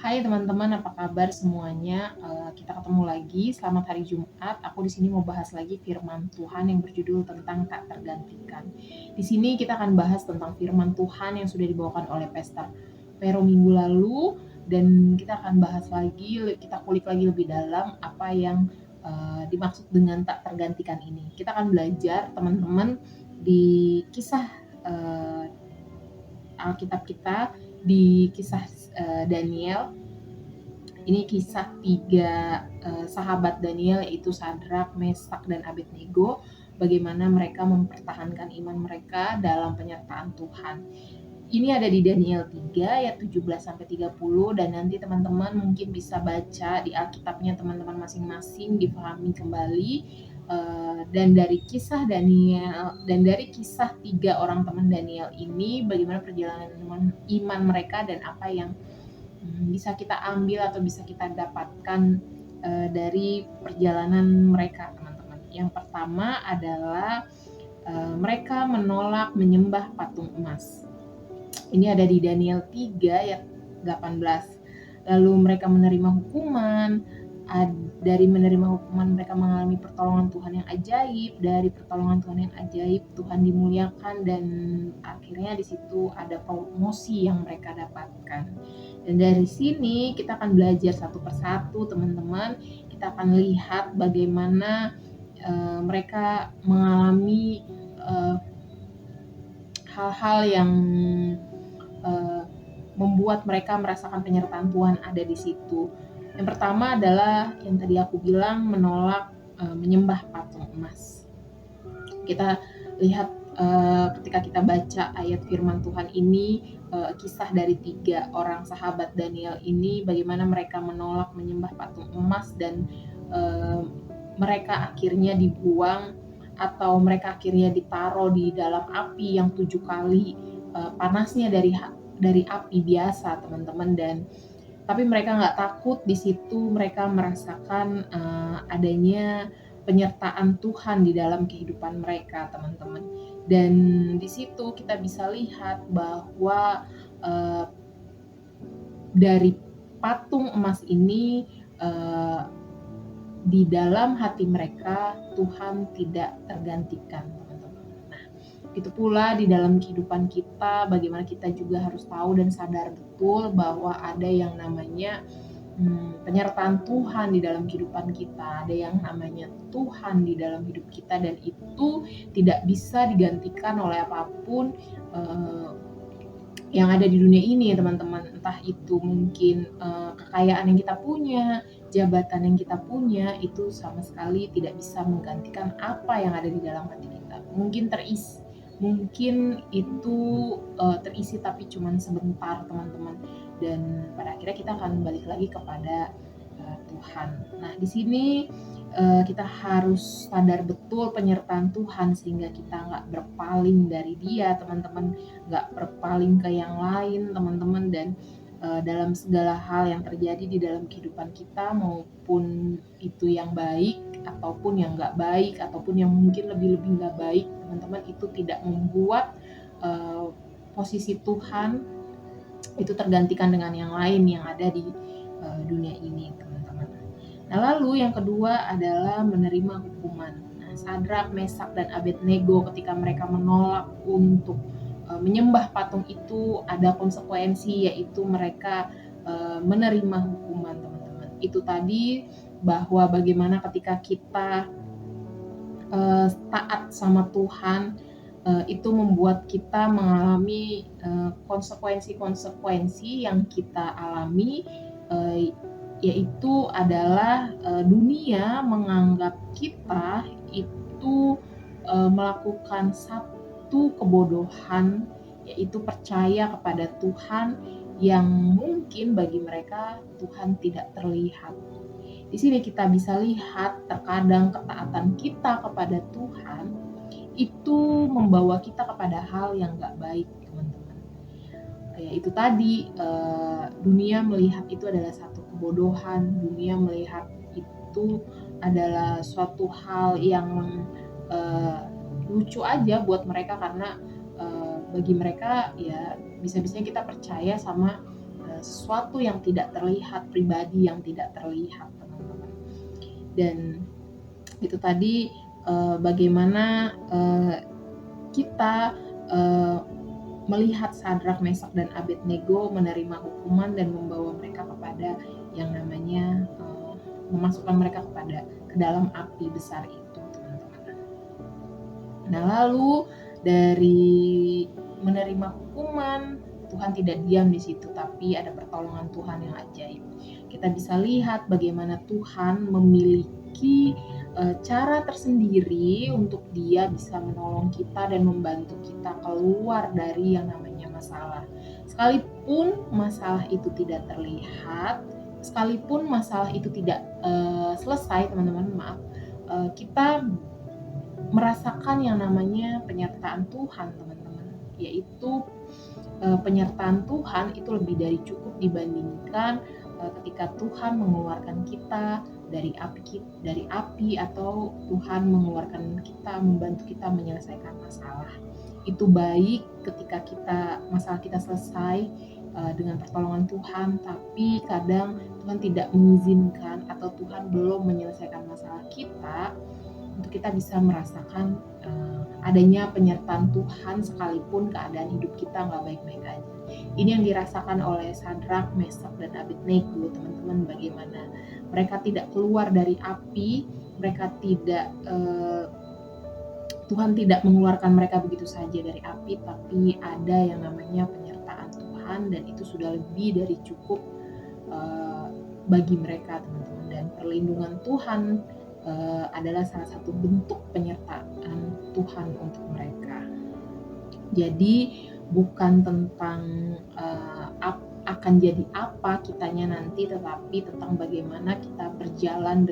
Hai teman-teman, apa kabar semuanya? Kita ketemu lagi. Selamat hari Jumat. Aku di sini mau bahas lagi firman Tuhan yang berjudul tentang tak tergantikan. Di sini kita akan bahas tentang firman Tuhan yang sudah dibawakan oleh Pastor Pero minggu lalu, dan kita akan bahas lagi, kita kulik lagi lebih dalam apa yang dimaksud dengan tak tergantikan ini. Kita akan belajar teman-teman di kisah Alkitab kita, di kisah Daniel. Ini kisah tiga sahabat Daniel, yaitu Sadrak, Mesak, dan Abednego. Bagaimana mereka mempertahankan iman mereka dalam penyertaan Tuhan. Ini ada di Daniel 3 ayat 17-30, dan nanti teman-teman mungkin bisa baca di Alkitabnya teman-teman masing-masing, dipahami kembali. Dan dari kisah Daniel dan dari kisah tiga orang teman Daniel ini, bagaimana perjalanan iman mereka dan apa yang bisa kita ambil atau bisa kita dapatkan dari perjalanan mereka, teman-teman. Yang pertama adalah mereka menolak menyembah patung emas. Ini ada di Daniel 3 ayat 18. Lalu mereka menerima hukuman. Dari menerima hukuman mereka mengalami pertolongan Tuhan yang ajaib. Dari pertolongan Tuhan yang ajaib, Tuhan dimuliakan, dan akhirnya di situ ada promosi yang mereka dapatkan. Dan dari sini kita akan belajar satu persatu, teman-teman. Kita akan lihat bagaimana mereka mengalami hal-hal yang membuat mereka merasakan penyertaan Tuhan ada di situ. Yang pertama adalah yang tadi aku bilang, menolak menyembah patung emas. Kita lihat ketika kita baca ayat firman Tuhan ini, kisah dari tiga orang sahabat Daniel ini, bagaimana mereka menolak menyembah patung emas, dan mereka akhirnya dibuang, atau mereka akhirnya ditaruh di dalam api yang 7 kali panasnya dari api biasa, teman-teman. Dan tapi mereka nggak takut. Di situ mereka merasakan adanya penyertaan Tuhan di dalam kehidupan mereka, teman-teman. Dan di situ kita bisa lihat bahwa dari patung emas ini, di dalam hati mereka Tuhan tidak tergantikan, teman-teman. Nah, itu pula di dalam kehidupan kita, bagaimana kita juga harus tahu dan sadar betul bahwa ada yang namanya penyertaan Tuhan di dalam kehidupan kita, ada yang namanya Tuhan di dalam hidup kita, dan itu tidak bisa digantikan oleh apapun yang ada di dunia ini, teman-teman. Entah itu mungkin kekayaan yang kita punya, jabatan yang kita punya, itu sama sekali tidak bisa menggantikan apa yang ada di dalam hati kita. Mungkin itu terisi tapi cuma sebentar, teman-teman, dan pada akhirnya kita akan balik lagi kepada Tuhan. Nah, di sini kita harus sadar betul penyertaan Tuhan sehingga kita nggak berpaling dari Dia, teman-teman, nggak berpaling ke yang lain, teman-teman. Dan dalam segala hal yang terjadi di dalam kehidupan kita, maupun itu yang baik ataupun yang nggak baik, ataupun yang mungkin lebih-lebih nggak baik, teman-teman, itu tidak membuat posisi Tuhan itu tergantikan dengan yang lain yang ada di dunia ini, teman-teman. Nah, lalu yang kedua adalah menerima hukuman. Nah, Sadrak, Mesak, dan Abednego ketika mereka menolak untuk menyembah patung itu, ada konsekuensi, yaitu mereka menerima hukuman, teman-teman. Itu tadi bahwa bagaimana ketika kita taat sama Tuhan, itu membuat kita mengalami konsekuensi-konsekuensi yang kita alami, yaitu adalah dunia menganggap kita itu melakukan satu kebodohan, yaitu percaya kepada Tuhan yang mungkin bagi mereka Tuhan tidak terlihat. Di sini kita bisa lihat terkadang ketaatan kita kepada Tuhan itu membawa kita kepada hal yang gak baik, teman-teman. Ya itu tadi, dunia melihat itu adalah satu kebodohan, dunia melihat itu adalah suatu hal yang lucu aja buat mereka, karena bagi mereka ya bisa-bisanya kita percaya sama sesuatu yang tidak terlihat, pribadi yang tidak terlihat, teman-teman. Dan itu tadi bagaimana kita melihat Sadrak, Mesak, dan Abednego menerima hukuman dan membawa mereka kepada yang namanya memasukkan mereka ke dalam api besar itu, teman-teman. Nah, lalu dari menerima hukuman, Tuhan tidak diam di situ, tapi ada pertolongan Tuhan yang ajaib. Kita bisa lihat bagaimana Tuhan memiliki cara tersendiri untuk Dia bisa menolong kita dan membantu kita keluar dari yang namanya masalah. Sekalipun masalah itu tidak terlihat, sekalipun masalah itu tidak selesai, teman-teman, kita merasakan yang namanya penyertaan Tuhan, teman-teman, yaitu penyertaan Tuhan itu lebih dari cukup dibandingkan ketika Tuhan mengeluarkan kita dari api atau Tuhan mengeluarkan kita, membantu kita menyelesaikan masalah. Itu baik ketika masalah kita selesai dengan pertolongan Tuhan, tapi kadang Tuhan tidak mengizinkan atau Tuhan belum menyelesaikan masalah kita untuk kita bisa merasakan adanya penyertaan Tuhan sekalipun keadaan hidup kita nggak baik-baik aja. Ini yang dirasakan oleh Sadrak, Mesak, dan Abednego, teman-teman, bagaimana mereka tidak keluar dari api, Tuhan tidak mengeluarkan mereka begitu saja dari api, tapi ada yang namanya penyertaan Tuhan, dan itu sudah lebih dari cukup bagi mereka, teman-teman. Dan perlindungan Tuhan adalah salah satu bentuk penyertaan Tuhan untuk mereka. Jadi bukan tentang akan jadi apa kitanya nanti, tetapi tentang bagaimana kita berjalan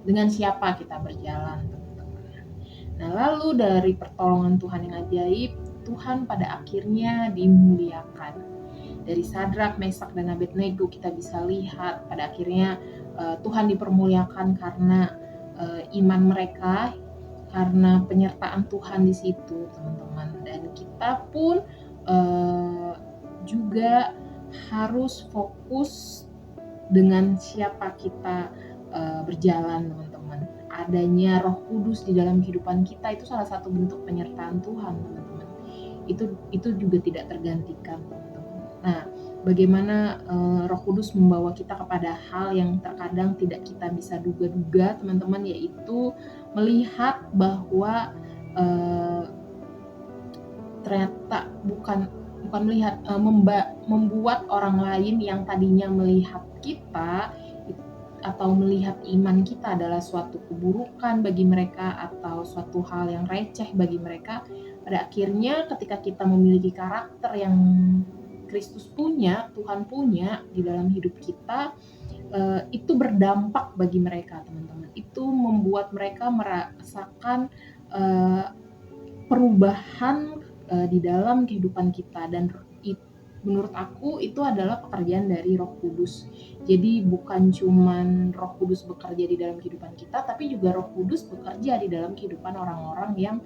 dengan siapa kita berjalan, teman-teman. Nah, lalu dari pertolongan Tuhan yang ajaib, Tuhan pada akhirnya dimuliakan. Dari Sadrak, Mesak, dan Abednego kita bisa lihat pada akhirnya Tuhan dipermuliakan karena iman mereka, karena penyertaan Tuhan di situ, teman-teman. Dan kita pun juga harus fokus dengan siapa kita berjalan, teman-teman. Adanya Roh Kudus di dalam kehidupan kita itu salah satu bentuk penyertaan Tuhan, teman-teman. Itu juga tidak tergantikan, teman-teman. Nah, bagaimana Roh Kudus membawa kita kepada hal yang terkadang tidak kita bisa duga-duga, teman-teman, yaitu melihat bahwa ternyata bukan melihat, membuat orang lain yang tadinya melihat kita atau melihat iman kita adalah suatu keburukan bagi mereka atau suatu hal yang receh bagi mereka, pada akhirnya ketika kita memiliki karakter yang Kristus punya, Tuhan punya di dalam hidup kita, itu berdampak bagi mereka, teman-teman. Itu membuat mereka merasakan perubahan di dalam kehidupan kita, dan menurut aku itu adalah pekerjaan dari Roh Kudus. Jadi bukan cuman Roh Kudus bekerja di dalam kehidupan kita, tapi juga Roh Kudus bekerja di dalam kehidupan orang-orang yang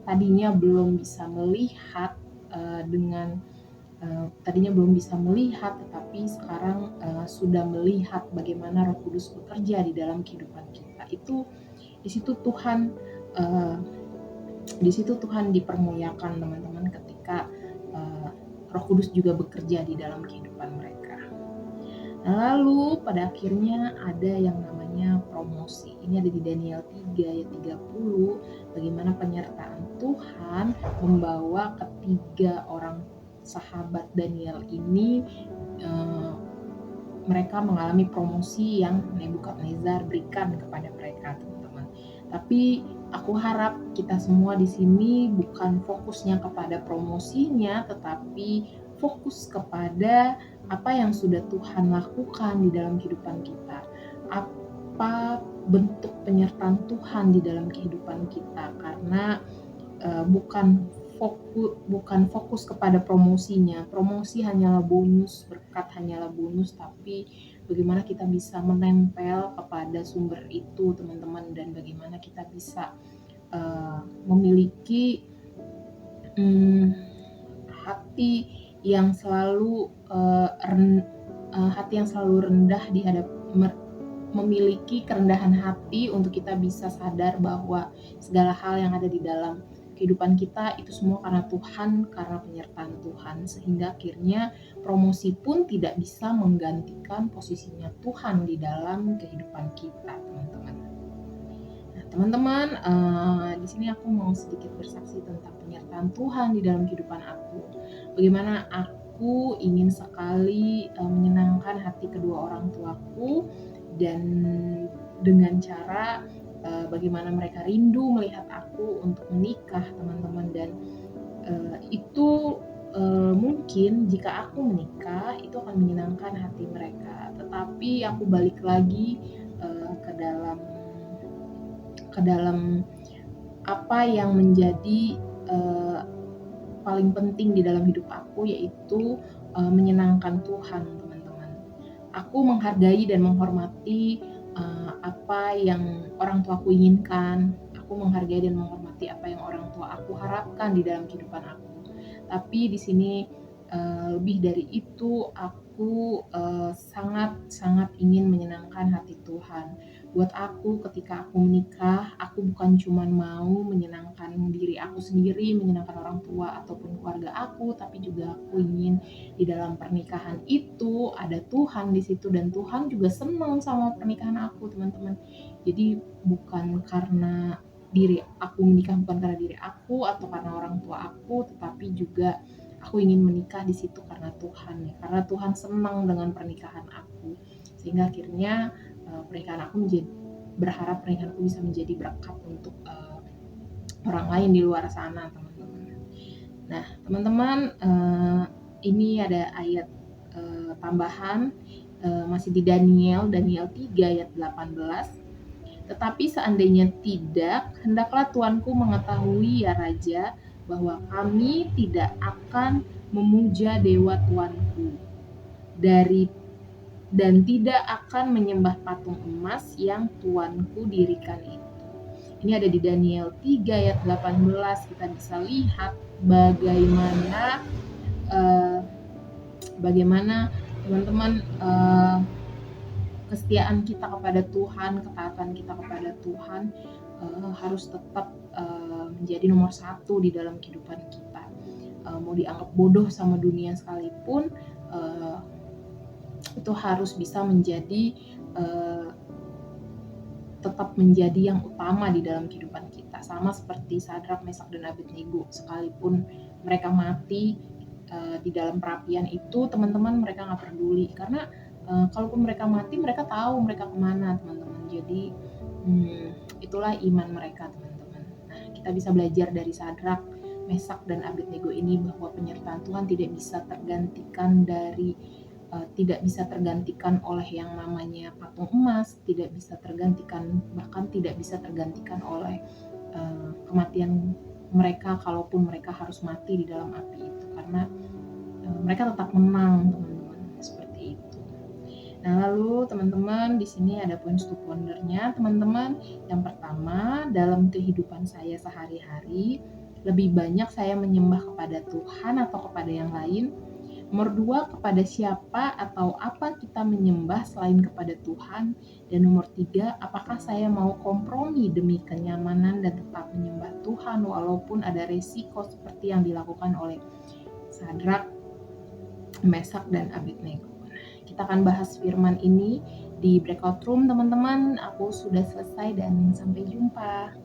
tadinya belum bisa melihat tetapi sekarang sudah melihat bagaimana Roh Kudus bekerja di dalam kehidupan kita. Itu di situ Tuhan dipermuliakan, teman-teman, ketika Roh Kudus juga bekerja di dalam kehidupan mereka. Nah, lalu pada akhirnya ada yang namanya promosi. Ini ada di Daniel 3 ayat 30, bagaimana penyertaan Tuhan membawa ketiga orang sahabat Daniel ini, mereka mengalami promosi yang Nebukadnezar berikan kepada mereka, teman-teman. Tapi aku harap kita semua di sini bukan fokusnya kepada promosinya, tetapi fokus kepada apa yang sudah Tuhan lakukan di dalam kehidupan kita. Apa bentuk penyertaan Tuhan di dalam kehidupan kita, karena bukan fokus kepada promosinya. Promosi hanyalah bonus, berkat hanyalah bonus, tapi bagaimana kita bisa menempel kepada sumber itu, teman-teman, dan bagaimana kita bisa memiliki hati yang selalu hati yang selalu rendah memiliki kerendahan hati untuk kita bisa sadar bahwa segala hal yang ada di dalam kehidupan kita itu semua karena Tuhan, karena penyertaan Tuhan, sehingga akhirnya promosi pun tidak bisa menggantikan posisinya Tuhan di dalam kehidupan kita, teman-teman. Nah, teman-teman, di sini aku mau sedikit bersaksi tentang penyertaan Tuhan di dalam kehidupan aku. Bagaimana aku ingin sekali menyenangkan hati kedua orang tuaku, dan dengan cara bagaimana mereka rindu melihat aku untuk menikah, teman-teman. Dan itu mungkin jika aku menikah itu akan menyenangkan hati mereka, tetapi aku balik lagi ke dalam apa yang menjadi paling penting di dalam hidup aku, yaitu menyenangkan Tuhan, teman-teman. Aku menghargai dan menghormati apa yang orang tua aku inginkan. Aku menghargai dan menghormati apa yang orang tua aku harapkan di dalam kehidupan aku. Tapi di sini lebih dari itu, aku sangat ingin menyenangkan hati Tuhan. Buat aku, ketika aku menikah, aku bukan cuma mau menyenangkan diri aku sendiri, menyenangkan orang tua ataupun keluarga aku, tapi juga aku ingin di dalam pernikahan itu ada Tuhan di situ, dan Tuhan juga senang sama pernikahan aku, teman-teman. Jadi bukan karena diri aku menikah, bukan karena diri aku atau karena orang tua aku, tetapi juga aku ingin menikah di situ karena Tuhan, ya. Karena Tuhan senang dengan pernikahan aku, sehingga akhirnya pernikahan aku berharap pernikahanku bisa menjadi berkat untuk orang lain di luar sana, teman-teman. Nah, teman-teman, ini ada ayat tambahan, masih di Daniel 3 ayat 18. Tetapi seandainya tidak, hendaklah tuanku mengetahui, ya Raja, bahwa kami tidak akan memuja dewa tuanku dan tidak akan menyembah patung emas yang tuanku dirikan itu. Ini ada di Daniel 3 ayat 18. Kita bisa lihat bagaimana teman-teman kesetiaan kita kepada Tuhan, ketaatan kita kepada Tuhan harus tetap menjadi nomor satu di dalam kehidupan kita. Mau dianggap bodoh sama dunia sekalipun, itu harus bisa menjadi tetap menjadi yang utama di dalam kehidupan kita. Sama seperti Sadrak, Mesak, dan Abednego, sekalipun mereka mati di dalam perapian itu, teman-teman, mereka nggak peduli, karena kalaupun mereka mati, mereka tahu mereka kemana, teman-teman. Jadi itulah iman mereka, teman-teman. Nah, kita bisa belajar dari Sadrak, Mesak, dan Abednego ini bahwa penyertaan Tuhan tidak bisa tergantikan oleh yang namanya patung emas, bahkan tidak bisa tergantikan oleh kematian mereka, kalaupun mereka harus mati di dalam api itu, karena mereka tetap menang, teman-teman, seperti itu. Nah, lalu teman-teman, di sini ada points to pondernya, teman-teman. Yang pertama, dalam kehidupan saya sehari-hari, lebih banyak saya menyembah kepada Tuhan atau kepada yang lain? Nomor 2, kepada siapa atau apa kita menyembah selain kepada Tuhan? Dan nomor 3, apakah saya mau kompromi demi kenyamanan dan tetap menyembah Tuhan walaupun ada resiko seperti yang dilakukan oleh Sadrak, Mesak, dan Abednego? Kita akan bahas firman ini di breakout room, teman-teman. Aku sudah selesai dan sampai jumpa.